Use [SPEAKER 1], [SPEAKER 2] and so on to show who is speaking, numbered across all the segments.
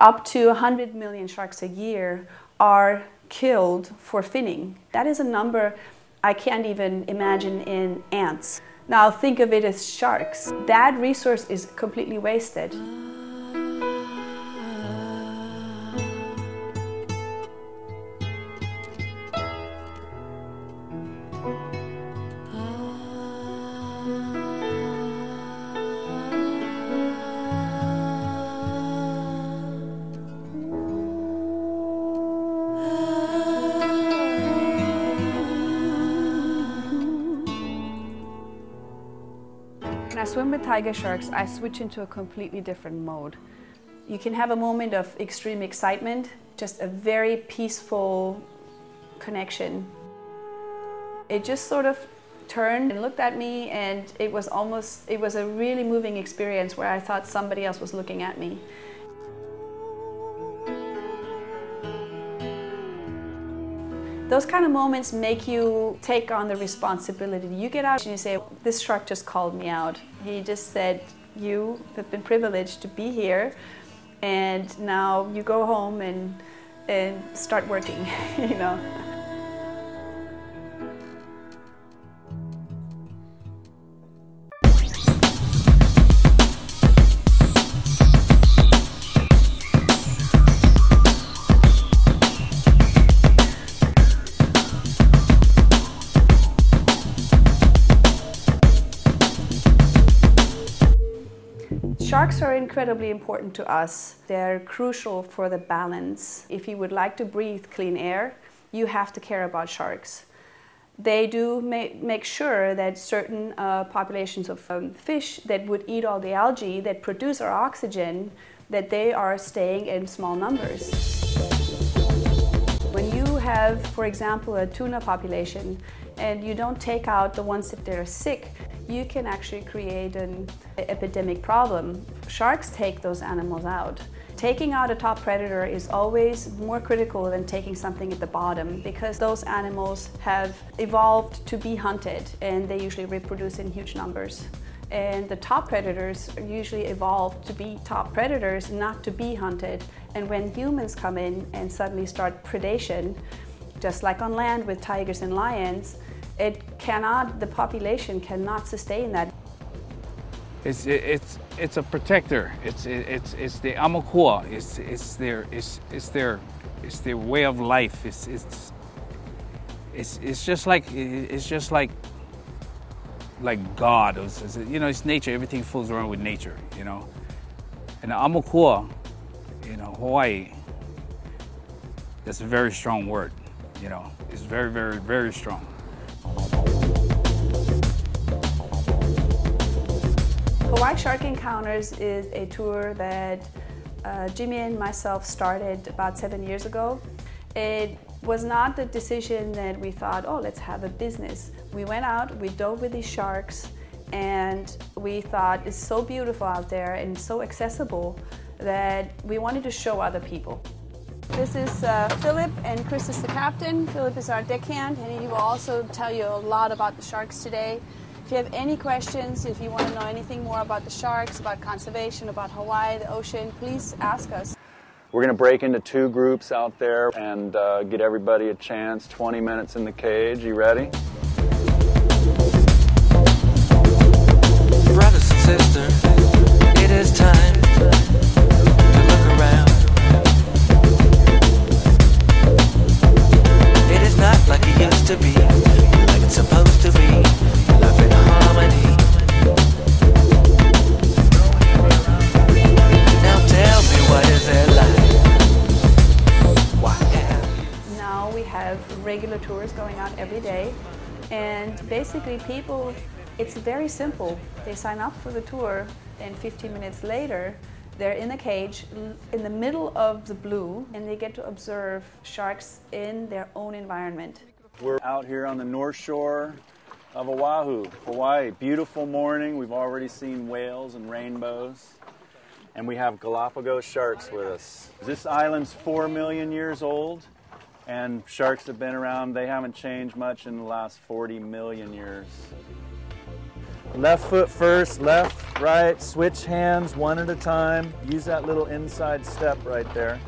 [SPEAKER 1] up to 100 million sharks a year are killed for finning. That is a number I can't even imagine in ants. Now think of it as sharks. That resource is completely wasted. When I swim with tiger sharks, I switch into a completely different mode. You can have a moment of extreme excitement, just a very peaceful connection. It just sort of turned and looked at me, and it was a really moving experience where I thought somebody else was looking at me. Those kind of moments make you take on the responsibility. You get out and you say, this shark just called me out. He just said, you have been privileged to be here, and now you go home and start working, you know. Sharks are incredibly important to us. They're crucial for the balance. If you would like to breathe clean air, you have to care about sharks. They do make sure that certain populations of fish that would eat all the algae that produce our oxygen, that they are staying in small numbers. When you have, for example, a tuna population and you don't take out the ones that are sick, you can actually create an epidemic problem. Sharks take those animals out. Taking out a top predator is always more critical than taking something at the bottom, because those animals have evolved to be hunted and they usually reproduce in huge numbers. And the top predators usually evolved to be top predators, not to be hunted. And when humans come in and suddenly start predation, just like on land with tigers and lions, the population cannot sustain that.
[SPEAKER 2] It's a protector. It's the Aumakua. It's their way of life. It's just like God. You know, it's nature. Everything fools around with nature. You know, and the Aumakua, you know, Hawaii. That's a very strong word. You know, it's very, very, very strong.
[SPEAKER 1] Hawaii Shark Encounters is a tour that Jimmy and myself started about 7 years ago. It was not the decision that we thought, oh, let's have a business. We went out, we dove with these sharks, and we thought it's so beautiful out there and so accessible that we wanted to show other people. This is Philip, and Chris is the captain. Philip is our deckhand, and he will also tell you a lot about the sharks today. If you have any questions, if you want to know anything more about the sharks, about conservation, about Hawaii, the ocean, please ask us.
[SPEAKER 3] We're going to break into two groups out there and get everybody a chance. 20 minutes in the cage. You ready?
[SPEAKER 4] Brothers and sisters, it is time to look around. It is not like it used to be, like it's supposed to be. Love and harmony. Now tell me, what is it like? What have
[SPEAKER 1] Now we have regular tours going out every day, and basically people, it's very simple. They sign up for the tour, and 15 minutes later they're in a cage in the middle of the blue, and they get to observe sharks in their own environment.
[SPEAKER 3] We're out here on the north shore of Oahu, Hawaii. Beautiful morning. We've already seen whales and rainbows. And we have Galapagos sharks with us. This island's 4 million years old, and sharks have been around. They haven't changed much in the last 40 million years. Left foot first, left, right, switch hands one at a time. Use that little inside step right there.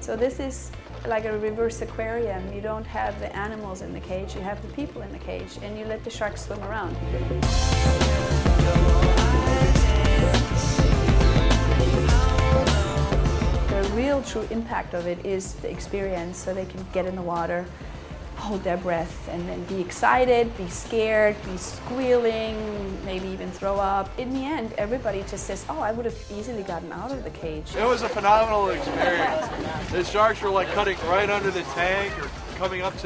[SPEAKER 1] So this is like a reverse aquarium. You don't have the animals in the cage, you have the people in the cage, and you let the sharks swim around. The real true impact of it is the experience, so they can get in the water, hold their breath, and then be excited, be scared, be squealing, maybe even throw up. In the end, everybody just says, oh, I would have easily gotten out of the cage.
[SPEAKER 5] It was a phenomenal experience. The sharks were like cutting right under the tank or coming up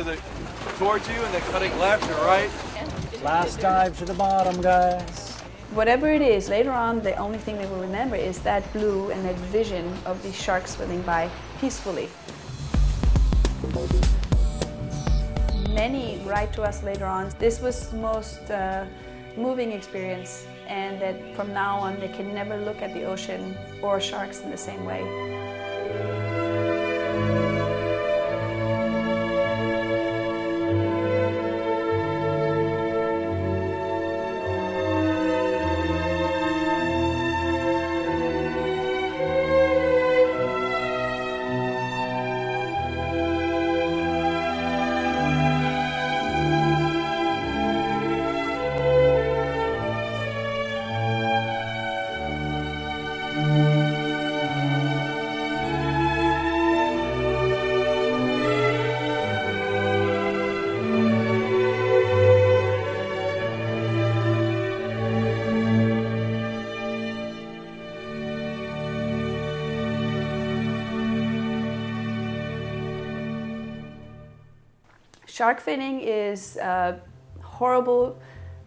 [SPEAKER 5] towards you and then cutting left or right.
[SPEAKER 3] Last dive to the bottom, guys.
[SPEAKER 1] Whatever it is, later on, the only thing they will remember is that blue and that vision of these sharks swimming by peacefully. Many write to us later on, this was the most moving experience, and that from now on they can never look at the ocean or sharks in the same way. Shark finning is a horrible,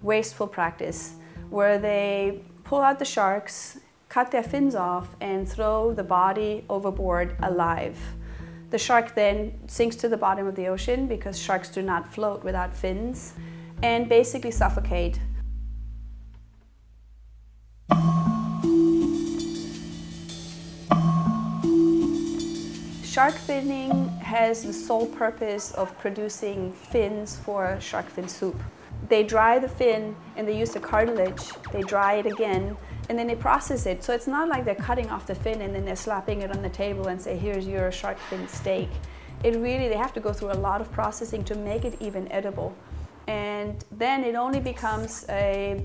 [SPEAKER 1] wasteful practice where they pull out the sharks, cut their fins off, and throw the body overboard alive. The shark then sinks to the bottom of the ocean because sharks do not float without fins, and basically suffocate. Shark finning has the sole purpose of producing fins for shark fin soup. They dry the fin and they use the cartilage, they dry it again, and then they process it. So it's not like they're cutting off the fin and then they're slapping it on the table and say, here's your shark fin steak. They have to go through a lot of processing to make it even edible. And then it only becomes a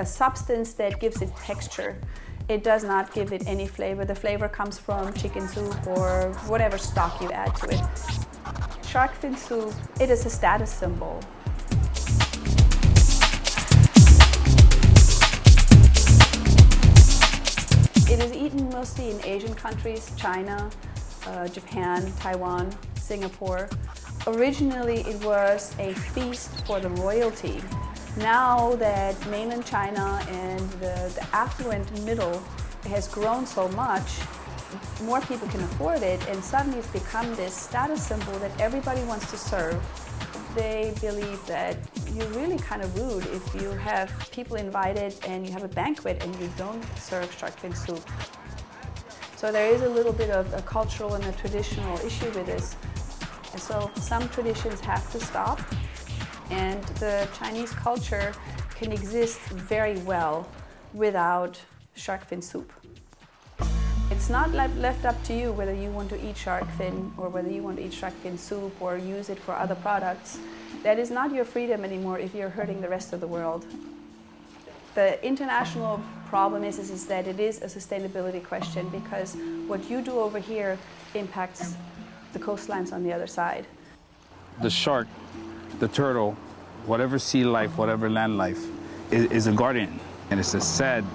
[SPEAKER 1] substance that gives it texture. It does not give it any flavor. The flavor comes from chicken soup or whatever stock you add to it. Shark fin soup, it is a status symbol. It is eaten mostly in Asian countries, China, Japan, Taiwan, Singapore. Originally, it was a feast for the royalty. Now that mainland China and the affluent middle has grown so much, more people can afford it, and suddenly it's become this status symbol that everybody wants to serve. They believe that you're really kind of rude if you have people invited and you have a banquet and you don't serve shark fin soup. So there is a little bit of a cultural and a traditional issue with this. And so some traditions have to stop. And the Chinese culture can exist very well without shark fin soup. It's not left up to you whether you want to eat shark fin or whether you want to eat shark fin soup or use it for other products. That is not your freedom anymore if you're hurting the rest of the world. The international problem is that it is a sustainability question because what you do over here impacts the coastlines on the other side.
[SPEAKER 2] The shark, the turtle, whatever sea life, whatever land life, is a guardian. And it's just sad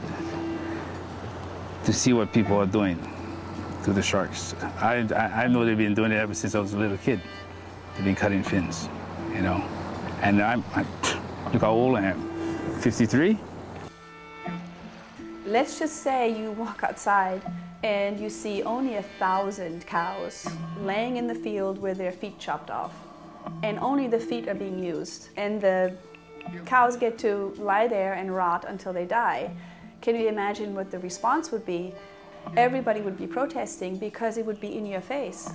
[SPEAKER 2] to see what people are doing to the sharks. I know they've been doing it ever since I was a little kid. They've been cutting fins, you know. And look how old I am, 53?
[SPEAKER 1] Let's just say you walk outside and you see only 1,000 cows laying in the field with their feet chopped off. And only the feet are being used. And the cows get to lie there and rot until they die. Can you imagine what the response would be? Everybody would be protesting because it would be in your face.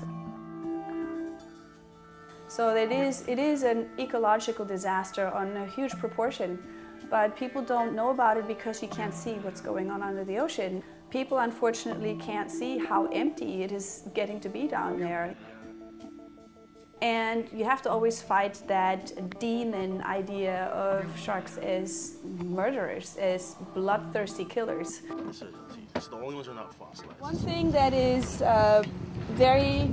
[SPEAKER 1] So it is an ecological disaster on a huge proportion, but people don't know about it because you can't see what's going on under the ocean. People unfortunately can't see how empty it is getting to be down there. And you have to always fight that demon idea of sharks as murderers, as bloodthirsty killers.
[SPEAKER 6] It's the only ones that are not fossilized.
[SPEAKER 1] One thing that is very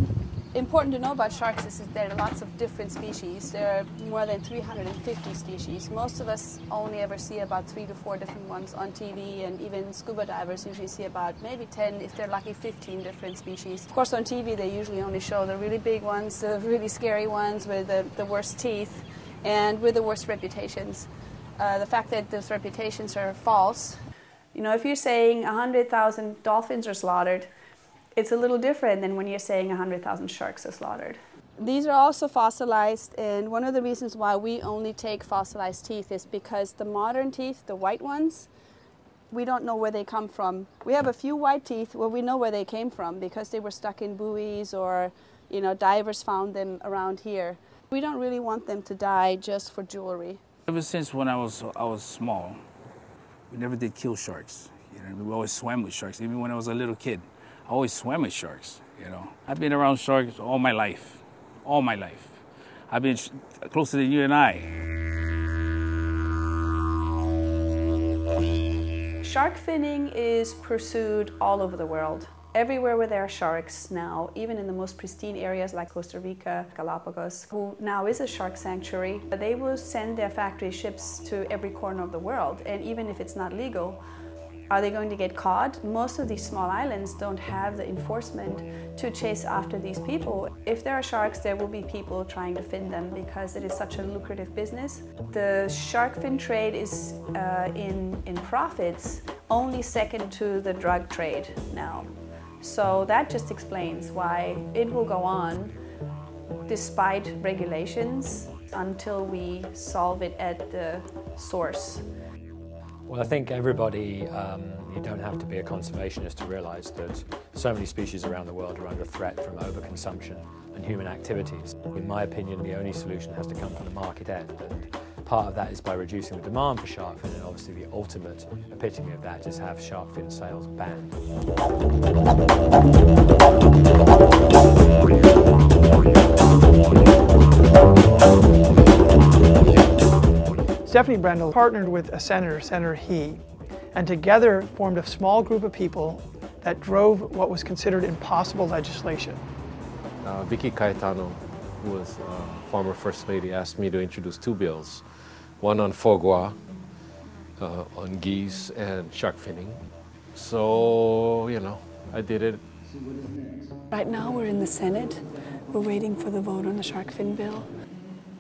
[SPEAKER 1] important to know about sharks is that there are lots of different species. There are more than 350 species. Most of us only ever see about 3 to 4 different ones on TV, and even scuba divers usually see about maybe 10, if they're lucky, 15 different species. Of course, on TV they usually only show the really big ones, the really scary ones with the worst teeth and with the worst reputations. The fact that those reputations are false. You know, if you're saying 100,000 dolphins are slaughtered, it's a little different than when you're saying 100,000 sharks are slaughtered. These are also fossilized, and one of the reasons why we only take fossilized teeth is because the modern teeth, the white ones, we don't know where they come from. We have a few white teeth where we know where they came from because they were stuck in buoys, or, you know, divers found them around here. We don't really want them to die just for jewelry.
[SPEAKER 2] Ever since when I was small, we never did kill sharks. You know, we always swam with sharks. Even when I was a little kid, I always swam with sharks, you know. I've been around sharks all my life. All my life. I've been closer than you and I.
[SPEAKER 1] Shark finning is pursued all over the world. Everywhere where there are sharks now, even in the most pristine areas like Costa Rica, Galapagos, who now is a shark sanctuary, they will send their factory ships to every corner of the world. And even if it's not legal, are they going to get caught? Most of these small islands don't have the enforcement to chase after these people. If there are sharks, there will be people trying to fin them because it is such a lucrative business. The shark fin trade is in profits only second to the drug trade now. So that just explains why it will go on despite regulations until we solve it at the source.
[SPEAKER 7] Well, I think everybody, you don't have to be a conservationist to realise that so many species around the world are under threat from overconsumption and human activities. In my opinion, the only solution has to come from the market end, and part of that is by reducing the demand for shark fin, and obviously the ultimate epitome of that is have shark fin sales banned.
[SPEAKER 8] Stephanie Brendel partnered with a senator, Senator He, and together formed a small group of people that drove what was considered impossible legislation.
[SPEAKER 9] Vicky Cayetano, who was former First Lady, asked me to introduce 2 bills, one on foie gras, on geese and shark finning. So, you know, I did it.
[SPEAKER 1] Right now we're in the Senate. We're waiting for the vote on the shark fin bill.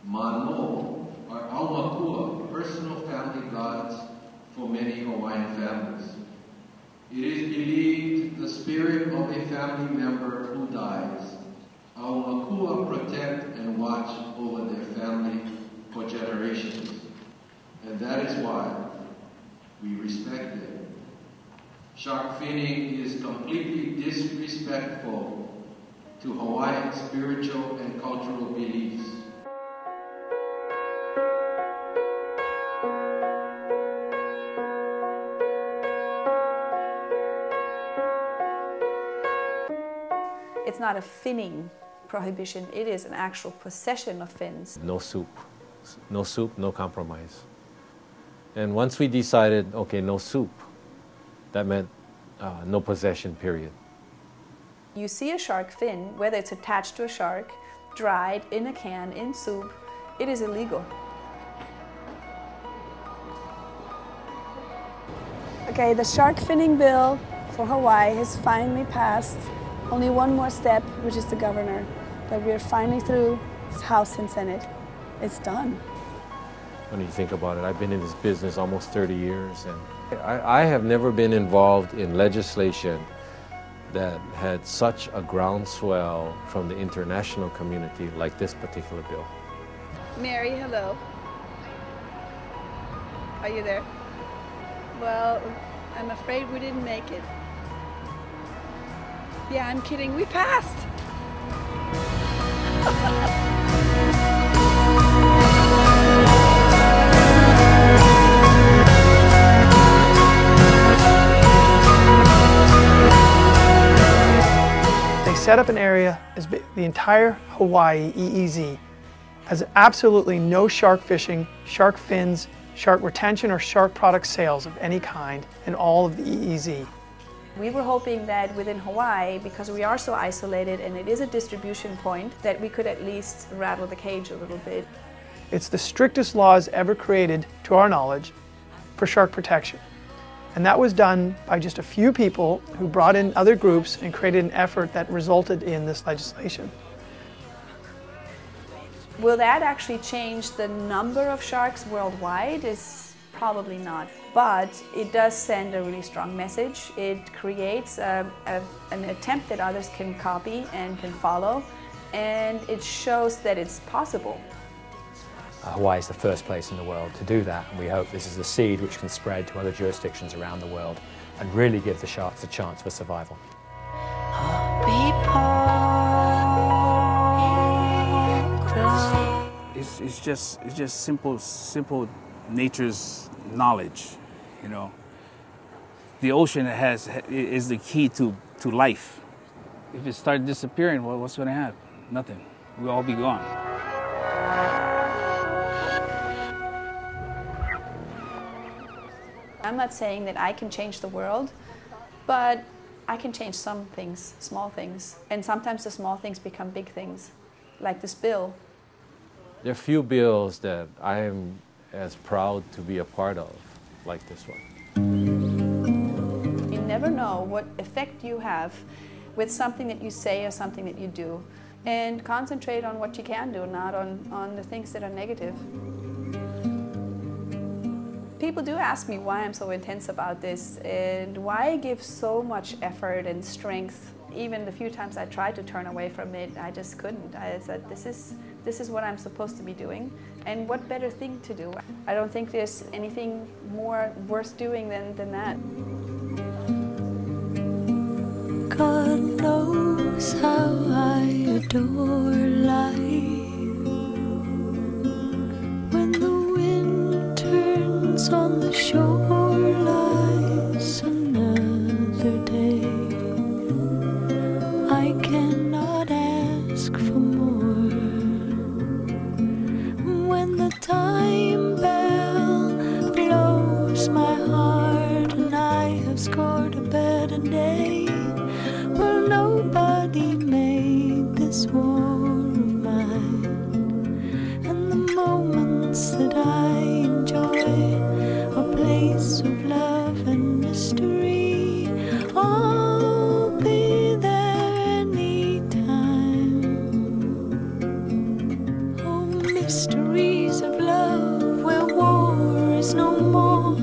[SPEAKER 10] Mano are Aumakua, personal family gods for many Hawaiian families. It is believed the spirit of a family member who dies, Aumakua protect and watch over their family for generations. And that is why we respect them. Shark finning is completely disrespectful to Hawaiian spiritual and cultural beliefs.
[SPEAKER 1] It's not a finning prohibition, it is an actual possession of fins.
[SPEAKER 9] No soup. No soup, no compromise. And once we decided, okay, no soup, that meant no possession, period.
[SPEAKER 1] You see a shark fin, whether it's attached to a shark, dried, in a can, in soup, it is illegal. Okay, the shark finning bill for Hawaii has finally passed. Only one more step, which is the governor. But we're finally through House and Senate. It's done.
[SPEAKER 9] When you think about it, I've been in this business almost 30 years, and I have never been involved in legislation that had such a groundswell from the international community like this particular bill.
[SPEAKER 1] Mary, hello. Are you there? Well, I'm afraid we didn't make it. Yeah, I'm kidding. We passed!
[SPEAKER 8] set up an area, the entire Hawaii EEZ, has absolutely no shark fishing, shark fins, shark retention, or shark product sales of any kind in all of the EEZ.
[SPEAKER 1] We were hoping that within Hawaii, because we are so isolated and it is a distribution point, that we could at least rattle the cage a little bit.
[SPEAKER 8] It's the strictest laws ever created, to our knowledge, for shark protection. And that was done by just a few people who brought in other groups and created an effort that resulted in this legislation.
[SPEAKER 1] Will that actually change the number of sharks worldwide? Is probably not, but it does send a really strong message. It creates an attempt that others can copy and can follow, and it shows that it's possible.
[SPEAKER 7] Hawaii is the first place in the world to do that, and we hope this is the seed which can spread to other jurisdictions around the world and really give the sharks a chance for survival.
[SPEAKER 2] It's just simple nature's knowledge, you know. The ocean is the key to life. If it starts disappearing, well, what's going to happen? Nothing. We'll all be gone.
[SPEAKER 1] I'm not saying that I can change the world, but I can change some things, small things. And sometimes the small things become big things, like this bill.
[SPEAKER 9] There are few bills that I am as proud to be a part of, like this one.
[SPEAKER 1] You never know what effect you have with something that you say or something that you do. And concentrate on what you can do, not on the things that are negative. People do ask me why I'm so intense about this and why I give so much effort and strength. Even the few times I tried to turn away from it, I just couldn't. I said, this is what I'm supposed to be doing, and what better thing to do? I don't think there's anything more worth doing than that.
[SPEAKER 11] God knows how I adore life. When the wind turns on the shore, lies another day. I cannot ask for more. When the time bell blows my heart and I have scored a better day, well, nobody made this war of mine. And the moments that I enjoy, a place of love and mystery, I'll be there anytime. Oh, mysteries of love where war is no more,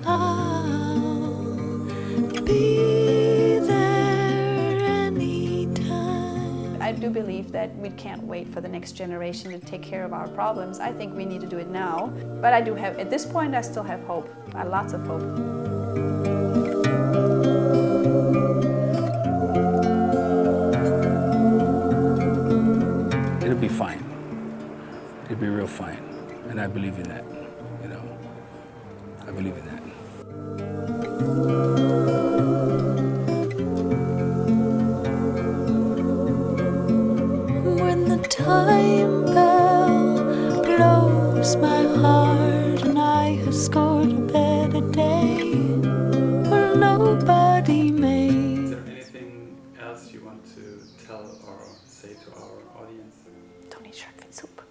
[SPEAKER 11] I'll be there anytime.
[SPEAKER 1] I do believe that we can't wait for the next generation to take care of our problems. I think we need to do it now. But I do have, at this point, I still have hope, lots of hope.
[SPEAKER 2] It'll be fine. It'll be real fine. And I believe in that, you know. I believe in that.
[SPEAKER 11] When the time bell blows my heart and I have scored a better day, well, nobody made.
[SPEAKER 12] Is there anything else you want to tell or say to our audience?
[SPEAKER 1] Don't eat shark fin soup.